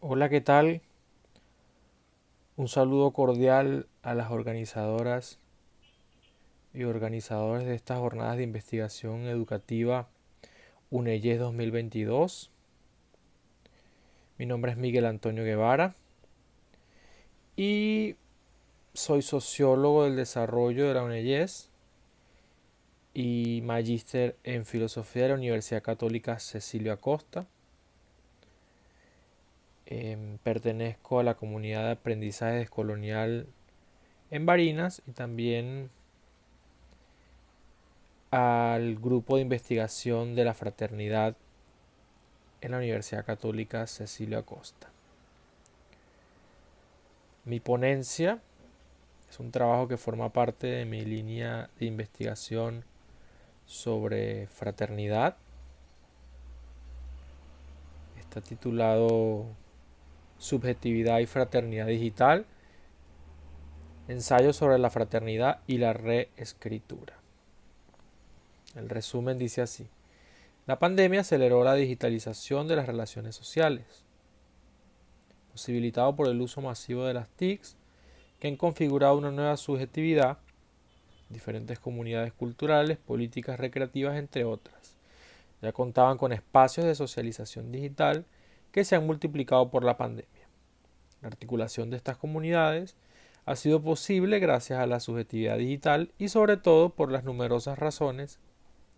Hola, ¿qué tal? Un saludo cordial a las organizadoras y organizadores de estas jornadas de investigación educativa UNEYES 2022. Mi nombre es Miguel Antonio Guevara y soy sociólogo del desarrollo de la UNEYES y magíster en filosofía de la Universidad Católica Cecilio Acosta. Pertenezco a la comunidad de aprendizaje descolonial en Barinas y también al grupo de investigación de la fraternidad en la Universidad Católica Cecilio Acosta. Mi ponencia es un trabajo que forma parte de mi línea de investigación sobre fraternidad. Está titulado Subjetividad y Fraternidad Digital, ensayo sobre la fraternidad y la reescritura. El resumen dice así: la pandemia aceleró la digitalización de las relaciones sociales, posibilitado por el uso masivo de las TICs, que han configurado una nueva subjetividad, diferentes comunidades culturales, políticas, recreativas, entre otras. Ya contaban con espacios de socialización digital que se han multiplicado por la pandemia. La articulación de estas comunidades ha sido posible gracias a la subjetividad digital y sobre todo por las numerosas razones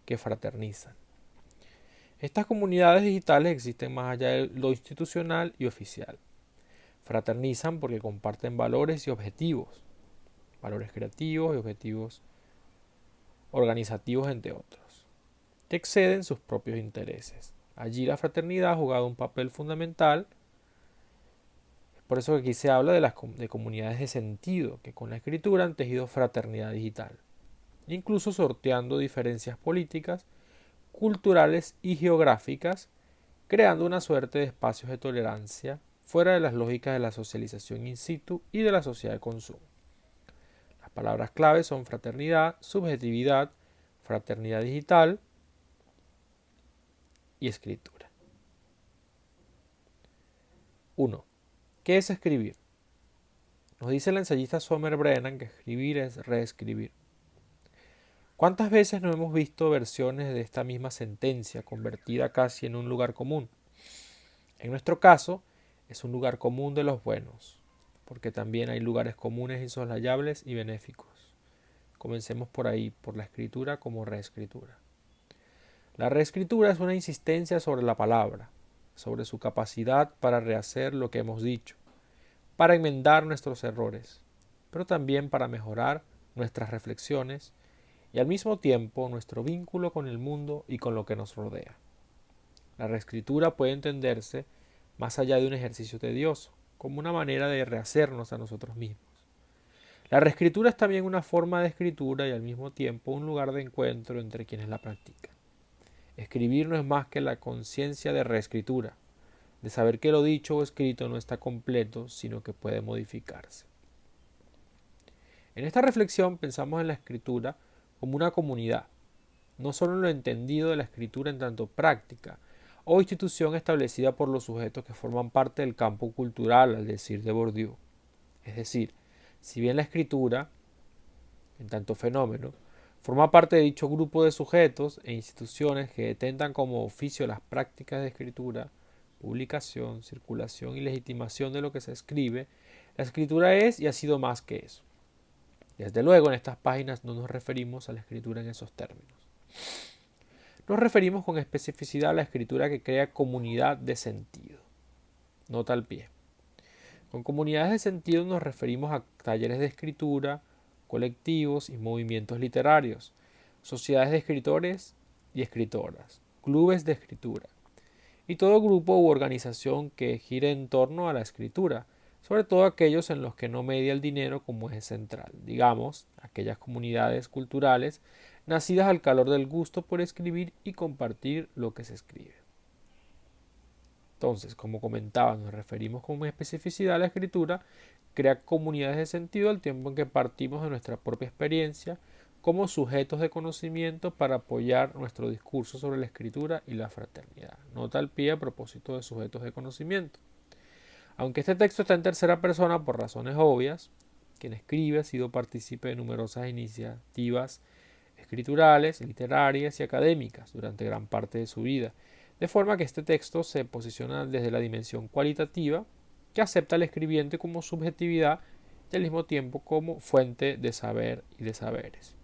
que fraternizan. Estas comunidades digitales existen más allá de lo institucional y oficial. Fraternizan porque comparten valores y objetivos, valores creativos y objetivos organizativos, entre otros, que exceden sus propios intereses. Allí la fraternidad ha jugado un papel fundamental. Es por eso que aquí se habla de comunidades de sentido, que con la escritura han tejido fraternidad digital, incluso sorteando diferencias políticas, culturales y geográficas, creando una suerte de espacios de tolerancia fuera de las lógicas de la socialización in situ y de la sociedad de consumo. Las palabras clave son fraternidad, subjetividad, fraternidad digital y escritura. 1. ¿Qué es escribir? Nos dice el ensayista Sommer Brennan que escribir es reescribir. ¿Cuántas veces no hemos visto versiones de esta misma sentencia convertida casi en un lugar común? En nuestro caso, es un lugar común de los buenos, porque también hay lugares comunes insoslayables y benéficos. Comencemos por ahí, por la escritura como reescritura. La reescritura es una insistencia sobre la palabra, sobre su capacidad para rehacer lo que hemos dicho, para enmendar nuestros errores, pero también para mejorar nuestras reflexiones y al mismo tiempo nuestro vínculo con el mundo y con lo que nos rodea. La reescritura puede entenderse, más allá de un ejercicio tedioso, como una manera de rehacernos a nosotros mismos. La reescritura es también una forma de escritura y al mismo tiempo un lugar de encuentro entre quienes la practican. Escribir no es más que la conciencia de reescritura, de saber que lo dicho o escrito no está completo, sino que puede modificarse. En esta reflexión pensamos en la escritura como una comunidad, no solo en lo entendido de la escritura en tanto práctica o institución establecida por los sujetos que forman parte del campo cultural, al decir de Bourdieu. Es decir, si bien la escritura, en tanto fenómeno, forma parte de dicho grupo de sujetos e instituciones que detentan como oficio las prácticas de escritura, publicación, circulación y legitimación de lo que se escribe, la escritura es y ha sido más que eso. Desde luego, en estas páginas no nos referimos a la escritura en esos términos. Nos referimos con especificidad a la escritura que crea comunidad de sentido. Nota al pie. Con comunidades de sentido nos referimos a talleres de escritura, colectivos y movimientos literarios, sociedades de escritores y escritoras, clubes de escritura, y todo grupo u organización que gire en torno a la escritura, sobre todo aquellos en los que no media el dinero como eje central, digamos, aquellas comunidades culturales nacidas al calor del gusto por escribir y compartir lo que se escribe. Entonces, como comentaba, nos referimos con especificidad a la escritura, crea comunidades de sentido al tiempo en que partimos de nuestra propia experiencia como sujetos de conocimiento para apoyar nuestro discurso sobre la escritura y la fraternidad. Nota al pie a propósito de sujetos de conocimiento. Aunque este texto está en tercera persona por razones obvias, quien escribe ha sido partícipe de numerosas iniciativas escriturales, literarias y académicas durante gran parte de su vida, de forma que este texto se posiciona desde la dimensión cualitativa, que acepta al escribiente como subjetividad y al mismo tiempo como fuente de saber y de saberes.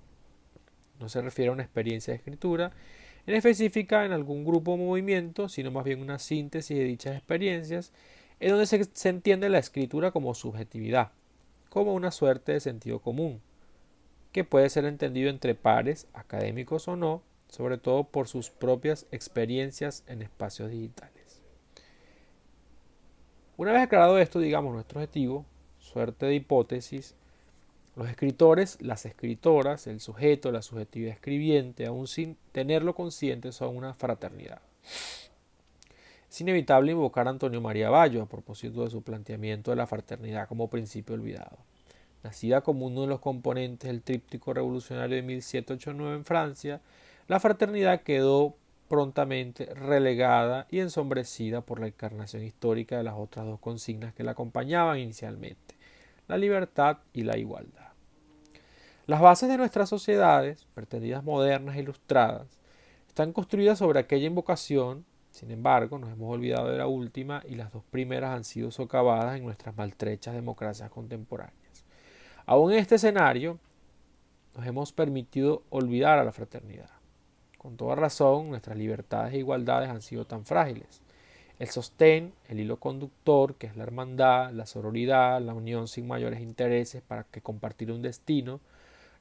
No se refiere a una experiencia de escritura en específica en algún grupo o movimiento, sino más bien una síntesis de dichas experiencias, en donde se entiende la escritura como subjetividad, como una suerte de sentido común, que puede ser entendido entre pares, académicos o no, sobre todo por sus propias experiencias en espacios digitales. Una vez aclarado esto, digamos nuestro objetivo, suerte de hipótesis, los escritores, las escritoras, el sujeto, la subjetividad escribiente, aún sin tenerlo consciente, son una fraternidad. Es inevitable invocar a Antonio María Bayo a propósito de su planteamiento de la fraternidad como principio olvidado. Nacida como uno de los componentes del tríptico revolucionario de 1789 en Francia, la fraternidad quedó prontamente relegada y ensombrecida por la encarnación histórica de las otras dos consignas que la acompañaban inicialmente, la libertad y la igualdad. Las bases de nuestras sociedades, pretendidas modernas e ilustradas, están construidas sobre aquella invocación. Sin embargo, nos hemos olvidado de la última y las dos primeras han sido socavadas en nuestras maltrechas democracias contemporáneas. Aún en este escenario, nos hemos permitido olvidar a la fraternidad. Con toda razón, nuestras libertades e igualdades han sido tan frágiles. El sostén, el hilo conductor, que es la hermandad, la sororidad, la unión sin mayores intereses para que compartir un destino,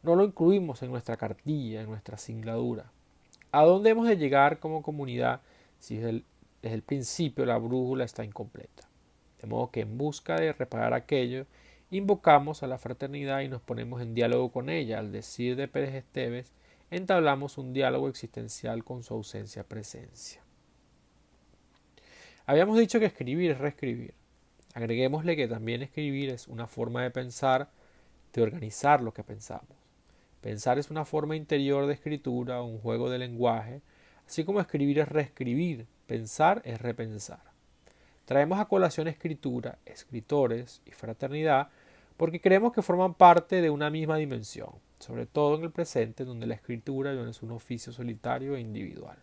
no lo incluimos en nuestra cartilla, en nuestra singladura. ¿A dónde hemos de llegar como comunidad si desde el principio la brújula está incompleta? De modo que en busca de reparar aquello, invocamos a la fraternidad y nos ponemos en diálogo con ella. Al decir de Pérez Esteves, entablamos un diálogo existencial con su ausencia-presencia. Habíamos dicho que escribir es reescribir. Agreguémosle que también escribir es una forma de pensar, de organizar lo que pensamos. Pensar es una forma interior de escritura, un juego de lenguaje, así como escribir es reescribir, pensar es repensar. Traemos a colación escritura, escritores y fraternidad porque creemos que forman parte de una misma dimensión, sobre todo en el presente donde la escritura no es un oficio solitario e individual.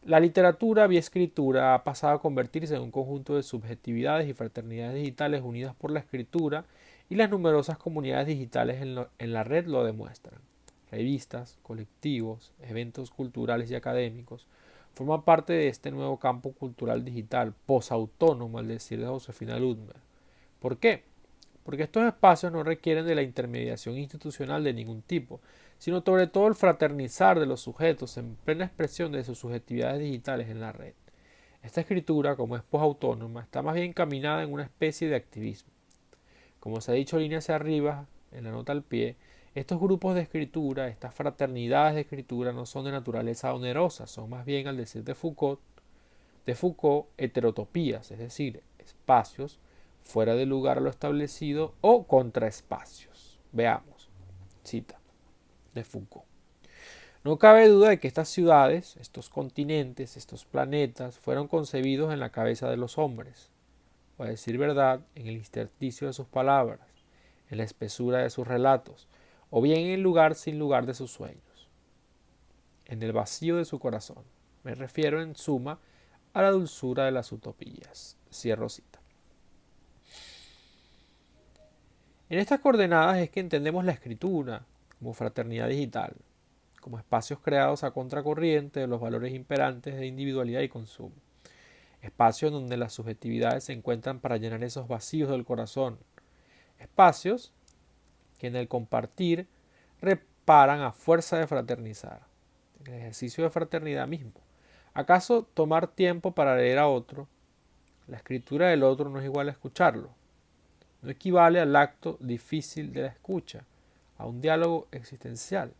La literatura vía escritura ha pasado a convertirse en un conjunto de subjetividades y fraternidades digitales unidas por la escritura, y las numerosas comunidades digitales en la red lo demuestran. Revistas, colectivos, eventos culturales y académicos forman parte de este nuevo campo cultural digital, posautónomo al decir de Josefina Ludmer. ¿Por qué? Porque estos espacios no requieren de la intermediación institucional de ningún tipo, sino sobre todo el fraternizar de los sujetos en plena expresión de sus subjetividades digitales en la red. Esta escritura, como es posautónoma, está más bien encaminada en una especie de activismo. Como se ha dicho línea hacia arriba, en la nota al pie, estos grupos de escritura, estas fraternidades de escritura no son de naturaleza onerosa, son más bien, al decir de Foucault, heterotopías, es decir, espacios fuera de lugar a lo establecido o contraespacios. Veamos, cita de Foucault. No cabe duda de que estas ciudades, estos continentes, estos planetas fueron concebidos en la cabeza de los hombres, o a decir verdad, en el intersticio de sus palabras, en la espesura de sus relatos, o bien en el lugar sin lugar de sus sueños, en el vacío de su corazón. Me refiero en suma a la dulzura de las utopías. Cierro cita. En estas coordenadas es que entendemos la escritura como fraternidad digital, como espacios creados a contracorriente de los valores imperantes de individualidad y consumo. Espacios donde las subjetividades se encuentran para llenar esos vacíos del corazón. Espacios que en el compartir reparan a fuerza de fraternizar. El ejercicio de fraternidad mismo. ¿Acaso tomar tiempo para leer a otro? La escritura del otro no es igual a escucharlo. No equivale al acto difícil de la escucha, a un diálogo existencial.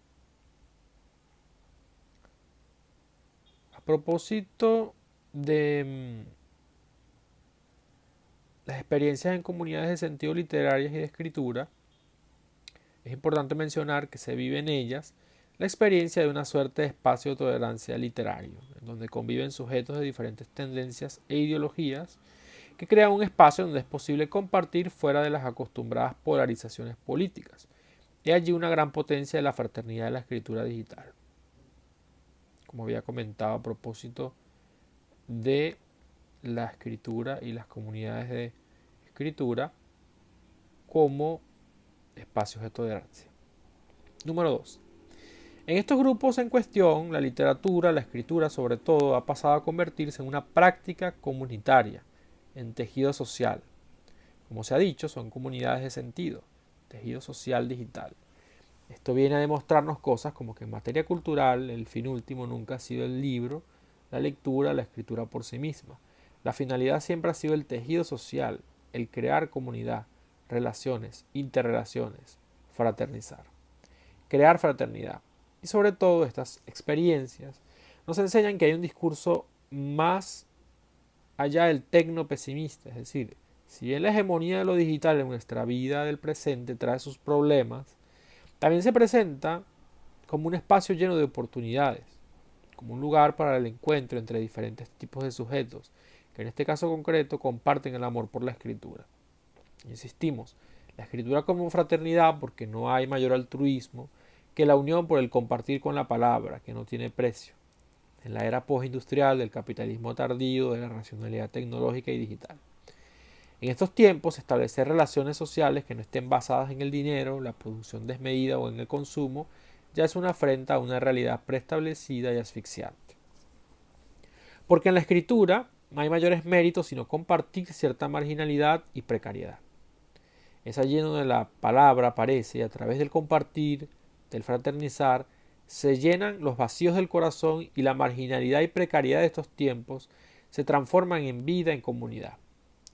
A propósito de las experiencias en comunidades de sentido literarias y de escritura, es importante mencionar que se vive en ellas la experiencia de una suerte de espacio de tolerancia literario, en donde conviven sujetos de diferentes tendencias e ideologías, que crea un espacio donde es posible compartir fuera de las acostumbradas polarizaciones políticas. Y allí una gran potencia de la fraternidad de la escritura digital. Como había comentado a propósito de la escritura y las comunidades de escritura como espacios de tolerancia. Número 2. En estos grupos en cuestión, la literatura, la escritura sobre todo, ha pasado a convertirse en una práctica comunitaria, en tejido social. Como se ha dicho, son comunidades de sentido, tejido social digital. Esto viene a demostrarnos cosas como que en materia cultural el fin último nunca ha sido el libro, la lectura, la escritura por sí misma. La finalidad siempre ha sido el tejido social, el crear comunidad, relaciones, interrelaciones, fraternizar. Crear fraternidad. Y sobre todo estas experiencias nos enseñan que hay un discurso más allá del tecno pesimista, es decir, si bien la hegemonía de lo digital en nuestra vida del presente trae sus problemas, también se presenta como un espacio lleno de oportunidades, como un lugar para el encuentro entre diferentes tipos de sujetos, que en este caso concreto comparten el amor por la escritura. Insistimos, la escritura como fraternidad porque no hay mayor altruismo que la unión por el compartir con la palabra, que no tiene precio, en la era postindustrial del capitalismo tardío, de la racionalidad tecnológica y digital. En estos tiempos, establecer relaciones sociales que no estén basadas en el dinero, la producción desmedida o en el consumo, ya es una afrenta a una realidad preestablecida y asfixiante. Porque en la escritura no hay mayores méritos sino compartir cierta marginalidad y precariedad. Es allí donde la palabra aparece y a través del compartir, del fraternizar, se llenan los vacíos del corazón y la marginalidad y precariedad de estos tiempos se transforman en vida en comunidad.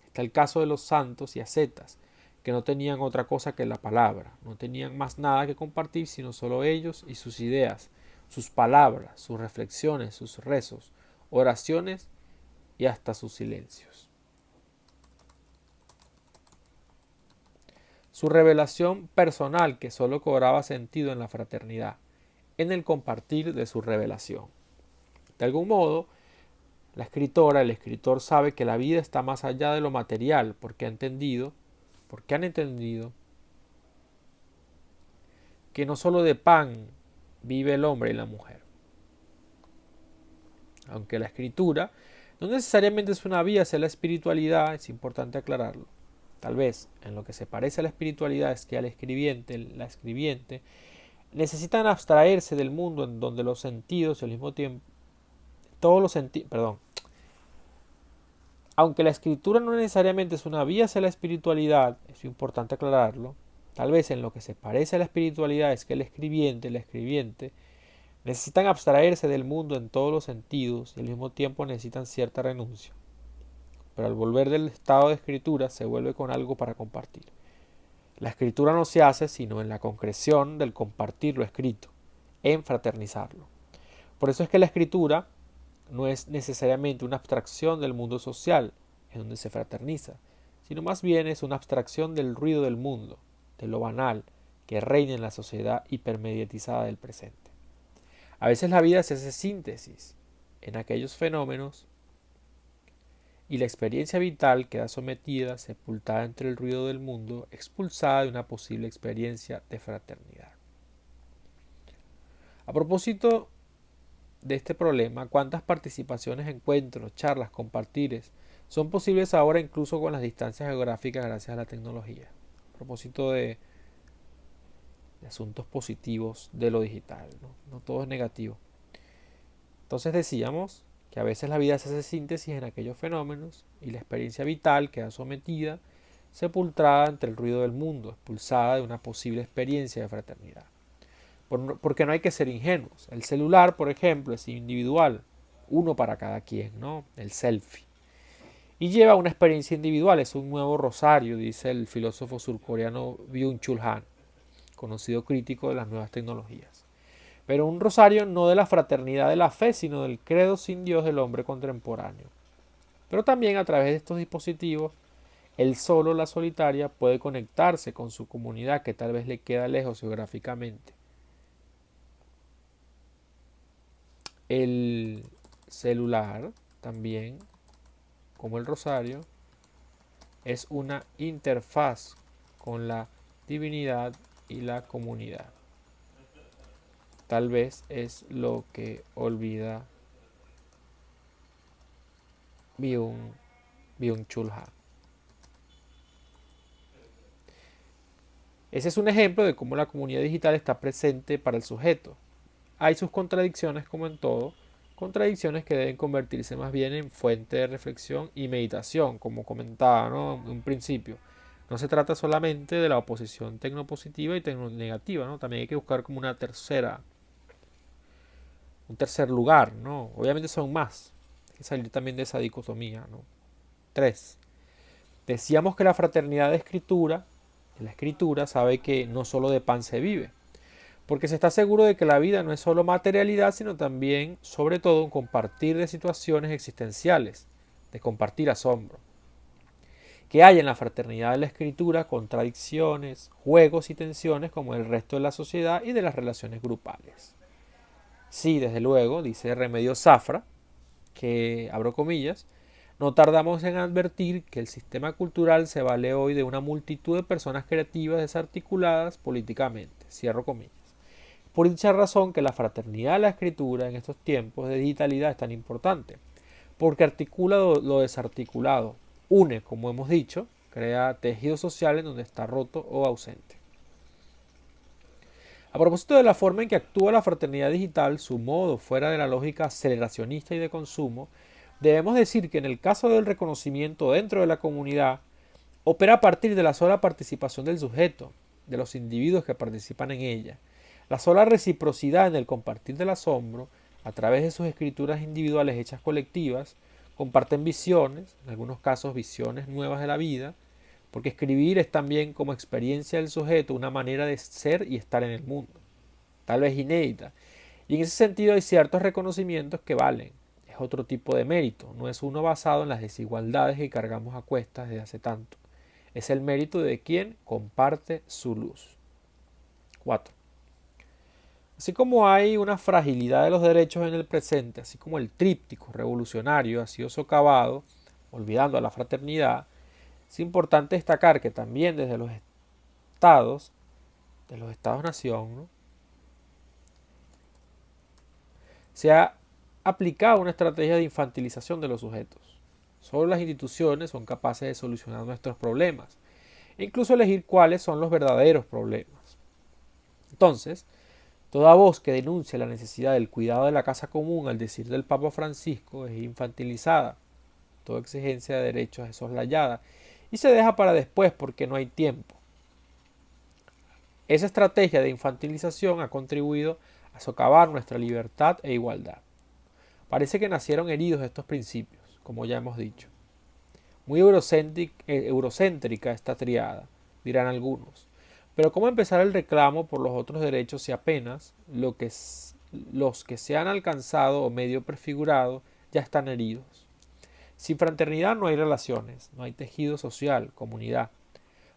Está el caso de los santos y ascetas, que no tenían otra cosa que la palabra, no tenían más nada que compartir sino solo ellos y sus ideas, sus palabras, sus reflexiones, sus rezos, oraciones y hasta sus silencios. Su revelación personal que solo cobraba sentido en la fraternidad, en el compartir de su revelación. De algún modo, la escritora, el escritor sabe que la vida está más allá de lo material porque han entendido que no solo de pan vive el hombre y la mujer. Aunque la escritura no necesariamente es una vía hacia la espiritualidad, es importante aclararlo. Tal vez en lo que se parece a la espiritualidad es que al escribiente, la escribiente, necesitan abstraerse del mundo en donde los sentidos y al mismo tiempo todos los sentidos, aunque la escritura no necesariamente es una vía hacia la espiritualidad, es importante aclararlo, tal vez en lo que se parece a la espiritualidad es que el escribiente, la escribiente, necesitan abstraerse del mundo en todos los sentidos y al mismo tiempo necesitan cierta renuncia. Pero al volver del estado de escritura se vuelve con algo para compartir. La escritura no se hace sino en la concreción del compartir lo escrito, en fraternizarlo. Por eso es que la escritura no es necesariamente una abstracción del mundo social, en donde se fraterniza, sino más bien es una abstracción del ruido del mundo, de lo banal, que reina en la sociedad hipermediatizada del presente. A veces la vida se hace síntesis en aquellos fenómenos y la experiencia vital queda sometida, sepultada entre el ruido del mundo, expulsada de una posible experiencia de fraternidad. A propósito de este problema, cuántas participaciones, encuentros, charlas, compartires son posibles ahora incluso con las distancias geográficas gracias a la tecnología. A propósito de asuntos positivos de lo digital, no todo es negativo. Entonces decíamos que a veces la vida se hace síntesis en aquellos fenómenos y la experiencia vital queda sometida, sepultada entre el ruido del mundo, expulsada de una posible experiencia de fraternidad. Porque no hay que ser ingenuos. El celular, por ejemplo, es individual, uno para cada quien, ¿no? El selfie. Y lleva una experiencia individual, es un nuevo rosario, dice el filósofo surcoreano Byung-Chul Han, conocido crítico de las nuevas tecnologías. Pero un rosario no de la fraternidad de la fe, sino del credo sin Dios del hombre contemporáneo. Pero también a través de estos dispositivos, el solo, la solitaria, puede conectarse con su comunidad que tal vez le queda lejos geográficamente. El celular también, como el rosario, es una interfaz con la divinidad y la comunidad. Tal vez es lo que olvida Byung-Chul Han. Ese es un ejemplo de cómo la comunidad digital está presente para el sujeto. Hay sus contradicciones como en todo, contradicciones que deben convertirse más bien en fuente de reflexión y meditación, como comentaba, ¿no? En un principio. No se trata solamente de la oposición tecnopositiva y tecnonegativa, ¿no? También hay que buscar como un tercer lugar, ¿no? Obviamente son más. Hay que salir también de esa dicotomía, ¿no? 3. Decíamos que la fraternidad de escritura, la escritura sabe que no solo de pan se vive, porque se está seguro de que la vida no es solo materialidad, sino también, sobre todo, un compartir de situaciones existenciales, de compartir asombro. Que hay en la fraternidad de la escritura contradicciones, juegos y tensiones como el resto de la sociedad y de las relaciones grupales. Sí, desde luego, dice Remedios Zafra, que, abro comillas, no tardamos en advertir que el sistema cultural se vale hoy de una multitud de personas creativas desarticuladas políticamente, cierro comillas. Por dicha razón que la fraternidad de la escritura en estos tiempos de digitalidad es tan importante, porque articula lo desarticulado, une, como hemos dicho, crea tejidos sociales donde está roto o ausente. A propósito de la forma en que actúa la fraternidad digital, su modo fuera de la lógica aceleracionista y de consumo, debemos decir que en el caso del reconocimiento dentro de la comunidad, opera a partir de la sola participación del sujeto, de los individuos que participan en ella, la sola reciprocidad en el compartir del asombro, a través de sus escrituras individuales hechas colectivas, comparten visiones, en algunos casos visiones nuevas de la vida, porque escribir es también como experiencia del sujeto una manera de ser y estar en el mundo, tal vez inédita, y en ese sentido hay ciertos reconocimientos que valen. Es otro tipo de mérito, no es uno basado en las desigualdades que cargamos a cuestas desde hace tanto. Es el mérito de quien comparte su luz. 4. Así como hay una fragilidad de los derechos en el presente, así como el tríptico revolucionario ha sido socavado, olvidando a la fraternidad, es importante destacar que también desde los estados, de los estados-nación, ¿no?, se ha aplicado una estrategia de infantilización de los sujetos. Solo las instituciones son capaces de solucionar nuestros problemas e incluso elegir cuáles son los verdaderos problemas. Entonces, toda voz que denuncia la necesidad del cuidado de la casa común al decir del Papa Francisco es infantilizada. Toda exigencia de derechos es soslayada y se deja para después porque no hay tiempo. Esa estrategia de infantilización ha contribuido a socavar nuestra libertad e igualdad. Parece que nacieron heridos estos principios, como ya hemos dicho. Muy eurocéntrica esta triada, dirán algunos. Pero ¿cómo empezar el reclamo por los otros derechos si apenas los que se han alcanzado o medio prefigurado ya están heridos? Sin fraternidad no hay relaciones, no hay tejido social, comunidad,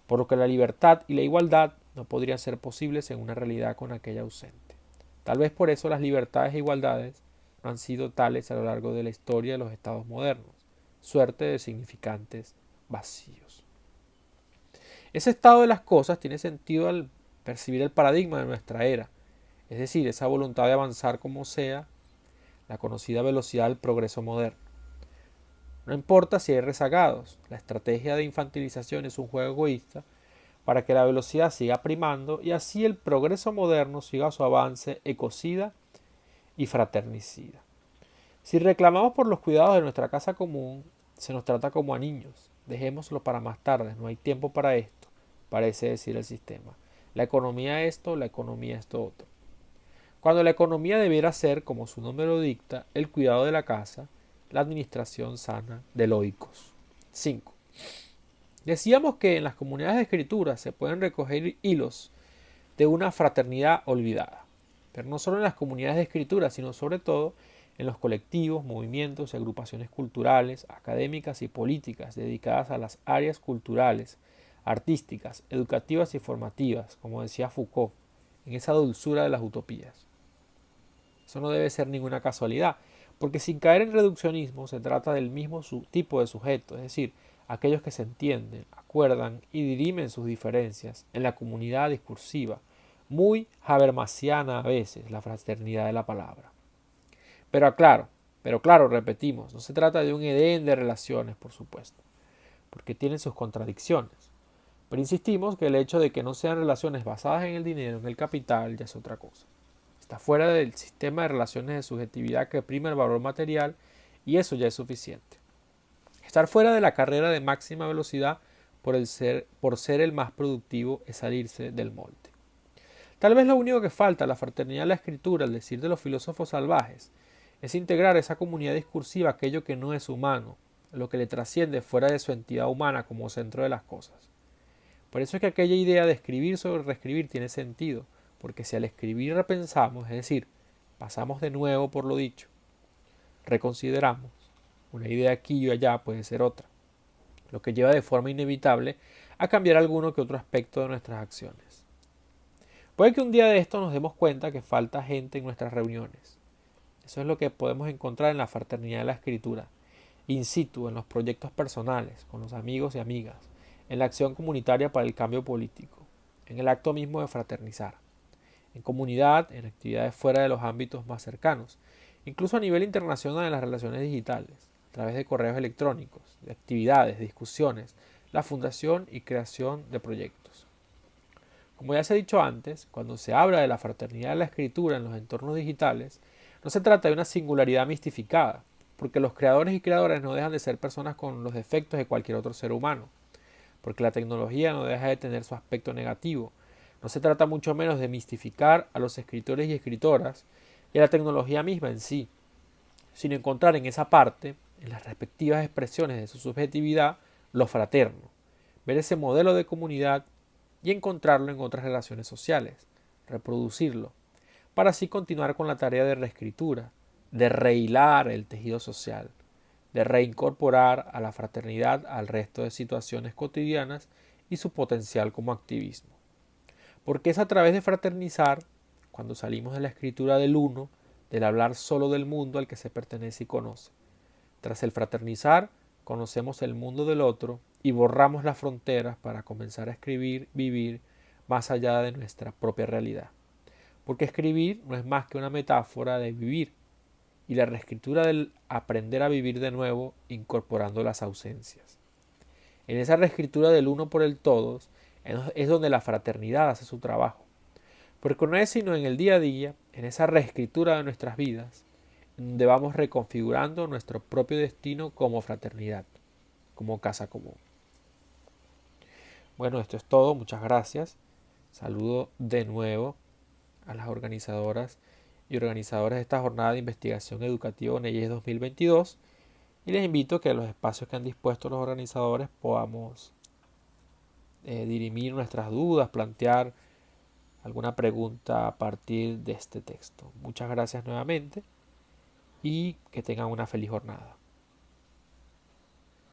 por lo que la libertad y la igualdad no podrían ser posibles en una realidad con aquella ausente. Tal vez por eso las libertades e igualdades no han sido tales a lo largo de la historia de los estados modernos, suerte de significantes vacíos. Ese estado de las cosas tiene sentido al percibir el paradigma de nuestra era, es decir, esa voluntad de avanzar como sea, la conocida velocidad del progreso moderno. No importa si hay rezagados, la estrategia de infantilización es un juego egoísta para que la velocidad siga primando y así el progreso moderno siga su avance ecocida y fraternicida. Si reclamamos por los cuidados de nuestra casa común, se nos trata como a niños. Dejémoslo para más tarde, no hay tiempo para esto, parece decir el sistema. La economía esto, la economía esto otro. Cuando la economía debiera ser, como su nombre lo dicta, el cuidado de la casa, la administración sana de loicos. 5. Decíamos que en las comunidades de escritura se pueden recoger hilos de una fraternidad olvidada, pero no solo en las comunidades de escritura, sino sobre todo en los colectivos, movimientos y agrupaciones culturales, académicas y políticas dedicadas a las áreas culturales, artísticas, educativas y formativas, como decía Foucault, en esa dulzura de las utopías. Eso no debe ser ninguna casualidad, porque sin caer en reduccionismo se trata del mismo tipo de sujeto, es decir, aquellos que se entienden, acuerdan y dirimen sus diferencias en la comunidad discursiva, muy habermasiana a veces, la fraternidad de la palabra. Pero claro, repetimos, no se trata de un edén de relaciones, por supuesto, porque tienen sus contradicciones. Pero insistimos que el hecho de que no sean relaciones basadas en el dinero, en el capital, ya es otra cosa. Está fuera del sistema de relaciones de subjetividad que prima el valor material y eso ya es suficiente. Estar fuera de la carrera de máxima velocidad por ser el más productivo es salirse del molde. Tal vez lo único que falta a la fraternidad de la escritura, al decir de los filósofos salvajes, es integrar esa comunidad discursiva aquello que no es humano, lo que le trasciende fuera de su entidad humana como centro de las cosas. Por eso es que aquella idea de escribir sobre reescribir tiene sentido, porque si al escribir repensamos, es decir, pasamos de nuevo por lo dicho, reconsideramos, una idea aquí y allá puede ser otra, lo que lleva de forma inevitable a cambiar alguno que otro aspecto de nuestras acciones. Puede que un día de esto nos demos cuenta que falta gente en nuestras reuniones. Eso es lo que podemos encontrar en la fraternidad de la escritura, in situ, en los proyectos personales, con los amigos y amigas, en la acción comunitaria para el cambio político, en el acto mismo de fraternizar, en comunidad, en actividades fuera de los ámbitos más cercanos, incluso a nivel internacional en las relaciones digitales, a través de correos electrónicos, de actividades, discusiones, la fundación y creación de proyectos. Como ya se ha dicho antes, cuando se habla de la fraternidad de la escritura en los entornos digitales, no se trata de una singularidad mistificada, porque los creadores y creadoras no dejan de ser personas con los defectos de cualquier otro ser humano, porque la tecnología no deja de tener su aspecto negativo. No se trata mucho menos de mistificar a los escritores y escritoras y a la tecnología misma en sí, sino encontrar en esa parte, en las respectivas expresiones de su subjetividad, lo fraterno, ver ese modelo de comunidad y encontrarlo en otras relaciones sociales, reproducirlo, para así continuar con la tarea de reescritura, de rehilar el tejido social, de reincorporar a la fraternidad al resto de situaciones cotidianas y su potencial como activismo. Porque es a través de fraternizar, cuando salimos de la escritura del uno, del hablar solo del mundo al que se pertenece y conoce. Tras el fraternizar, conocemos el mundo del otro y borramos las fronteras para comenzar a escribir, vivir más allá de nuestra propia realidad. Porque escribir no es más que una metáfora de vivir, y la reescritura del aprender a vivir de nuevo incorporando las ausencias. En esa reescritura del uno por el todos es donde la fraternidad hace su trabajo, porque no es sino en el día a día, en esa reescritura de nuestras vidas, donde vamos reconfigurando nuestro propio destino como fraternidad, como casa común. Bueno, esto es todo, muchas gracias. Saludo de nuevo a las organizadoras y organizadores de esta jornada de investigación educativa ONEYES 2022 y les invito a que en los espacios que han dispuesto los organizadores podamos dirimir nuestras dudas, plantear alguna pregunta a partir de este texto. Muchas gracias nuevamente y que tengan una feliz jornada.